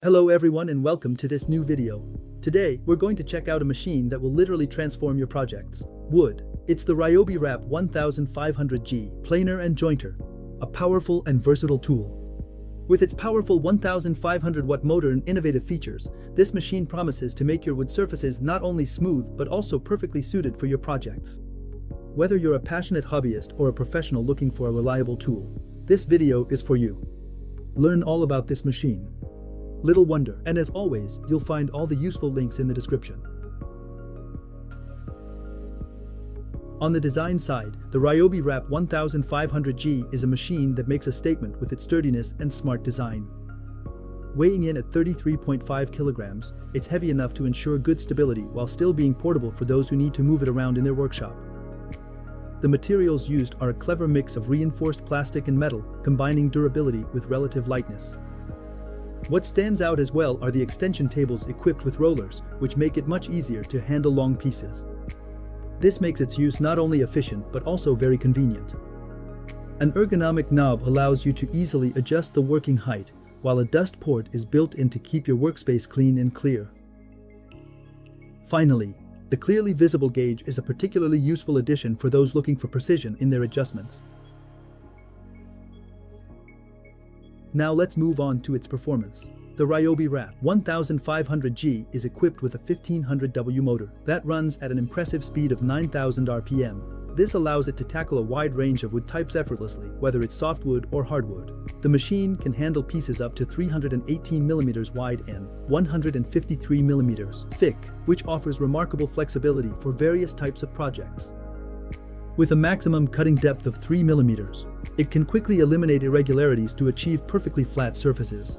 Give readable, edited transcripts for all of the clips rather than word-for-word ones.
Hello everyone and welcome to this new video. Today, we're going to check out a machine that will literally transform your projects. Wood. It's the Ryobi RAP1500G planer and jointer. A powerful and versatile tool. With its powerful 1500 watt motor and innovative features, this machine promises to make your wood surfaces not only smooth but also perfectly suited for your projects. Whether you're a passionate hobbyist or a professional looking for a reliable tool, this video is for you. Learn all about this machine. Little wonder, and as always, you'll find all the useful links in the description. On the design side, the Ryobi RAP1500G is a machine that makes a statement with its sturdiness and smart design. Weighing in at 33.5 kilograms, it's heavy enough to ensure good stability while still being portable for those who need to move it around in their workshop. The materials used are a clever mix of reinforced plastic and metal, combining durability with relative lightness. What stands out as well are the extension tables equipped with rollers, which make it much easier to handle long pieces. This makes its use not only efficient but also very convenient. An ergonomic knob allows you to easily adjust the working height, while a dust port is built in to keep your workspace clean and clear. Finally, the clearly visible gauge is a particularly useful addition for those looking for precision in their adjustments. Now let's move on to its performance. The Ryobi RAP1500G is equipped with a 1500W motor that runs at an impressive speed of 9,000 RPM. This allows it to tackle a wide range of wood types effortlessly, whether it's softwood or hardwood. The machine can handle pieces up to 318 mm wide and 153 mm thick, which offers remarkable flexibility for various types of projects. With a maximum cutting depth of 3 mm, it can quickly eliminate irregularities to achieve perfectly flat surfaces.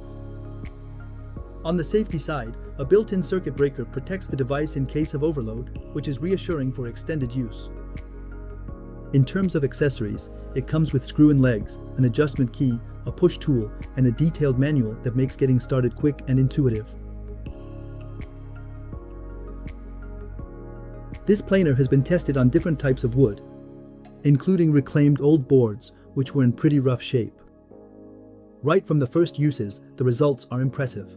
On the safety side, a built-in circuit breaker protects the device in case of overload, which is reassuring for extended use. In terms of accessories, it comes with screw-in legs, an adjustment key, a push tool, and a detailed manual that makes getting started quick and intuitive. This planer has been tested on different types of wood, including reclaimed old boards, which were in pretty rough shape. Right from the first uses, the results are impressive.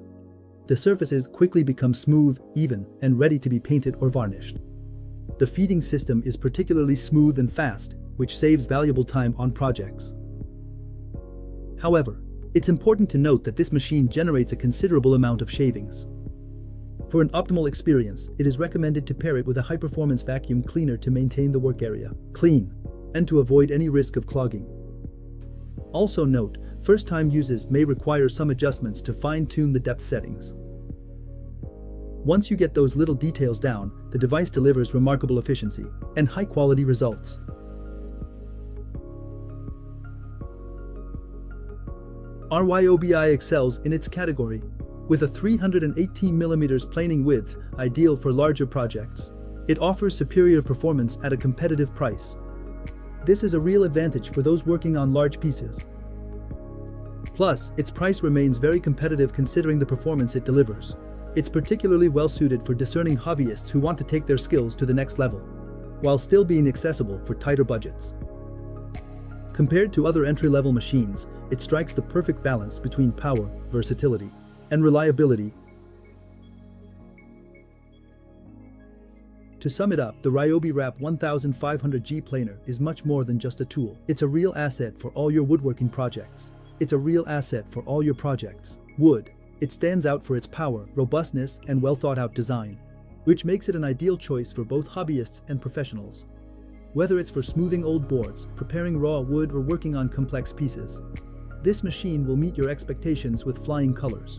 The surfaces quickly become smooth, even, and ready to be painted or varnished. The feeding system is particularly smooth and fast, which saves valuable time on projects. However, it's important to note that this machine generates a considerable amount of shavings. For an optimal experience, it is recommended to pair it with a high-performance vacuum cleaner to maintain the work area clean and to avoid any risk of clogging. Also note, first-time users may require some adjustments to fine-tune the depth settings. Once you get those little details down, the device delivers remarkable efficiency and high-quality results. Our Ryobi excels in its category. With a 318 mm planing width, ideal for larger projects, it offers superior performance at a competitive price. This is a real advantage for those working on large pieces. Plus, its price remains very competitive considering the performance it delivers. It's particularly well suited for discerning hobbyists who want to take their skills to the next level, while still being accessible for tighter budgets. Compared to other entry-level machines, it strikes the perfect balance between power, versatility, and reliability. To sum it up, the Ryobi RAP1500G planer is much more than just a tool. It's a real asset for all your woodworking projects. It's a real asset for all your projects. Wood. It stands out for its power, robustness, and well-thought-out design, which makes it an ideal choice for both hobbyists and professionals. Whether it's for smoothing old boards, preparing raw wood, or working on complex pieces, this machine will meet your expectations with flying colors.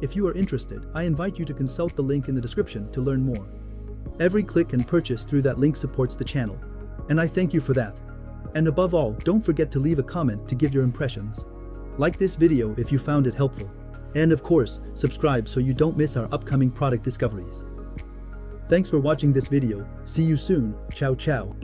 If you are interested, I invite you to consult the link in the description to learn more. Every click and purchase through that link supports the channel, and I thank you for that. And above all, don't forget to leave a comment to give your impressions. Like this video if you found it helpful. And of course, subscribe so you don't miss our upcoming product discoveries. Thanks for watching this video. See you soon. Ciao ciao.